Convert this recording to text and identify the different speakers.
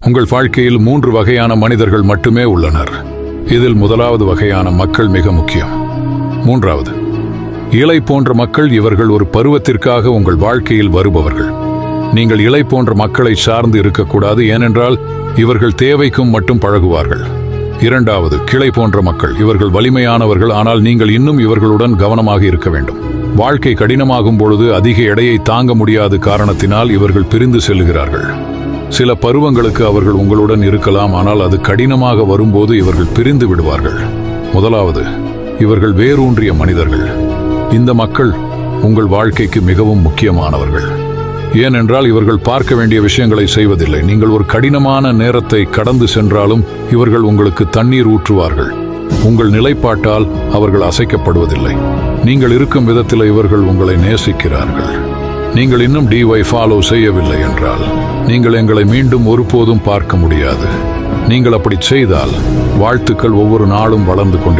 Speaker 1: உங்கள் வாழ்க்கையில் 3 வகையான மனிதர்கள் மட்டுமே உள்ளனர். இதில் முதலாவது வகையான மக்கள் மிக முக்கியம். மூன்றாவது, இலை போன்ற மக்கள். இவர்கள் ஒரு பருவத்திற்காக உங்கள் வாழ்க்கையில் வருபவர்கள். நீங்கள் இலை போன்ற மக்களை சார்ந்து இருக்கக்கூடாது, ஏனென்றால் இவர்கள் தேவைக்கும் மட்டும் பழகுவார்கள். இரண்டாவது, கிளை போன்ற மக்கள். இவர்கள் வலிமையானவர்கள், ஆனால் நீங்கள் இன்னும் இவர்களுடன் கவனமாக இருக்க வேண்டும். வாழ்க்கை கடினமாகும் பொழுது அதிக எடையை தாங்க முடியாத காரணத்தினால் இவர்கள் பிரிந்து செல்லுகிறார்கள். சில பருவங்களுக்கு அவர்கள் உங்களுடன் இருக்கலாம், ஆனால் அது கடினமாக வரும்போது இவர்கள் பிரிந்து விடுவார்கள். முதலாவது, இவர்கள் வேரூன்றிய மனிதர்கள். இந்த மக்கள் உங்கள் வாழ்க்கைக்கு மிகவும் முக்கியமானவர்கள். ஏனென்றால் இவர்கள் பார்க்க வேண்டிய விஷயங்களை செய்வதில்லை. நீங்கள் ஒரு கடினமான நேரத்தை கடந்து சென்றாலும் இவர்கள் உங்களுக்கு தண்ணீர் ஊற்றுவார்கள். உங்கள் நிலைப்பாட்டால் அவர்கள் அசைக்கப்படுவதில்லை. நீங்கள் இருக்கும் விதத்தில் இவர்கள் உங்களை நேசிக்கிறார்கள். நீங்கள் இன்னும் DY ஃபாலோ செய்யவில்லை என்றால் நீங்கள் எங்களை மீண்டும் ஒருபோதும் பார்க்க முடியாது. நீங்கள் அப்படி செய்தால் வாழ்த்துக்கள். ஒவ்வொரு நாளும் வளர்ந்து கொண்டிருக்கும்.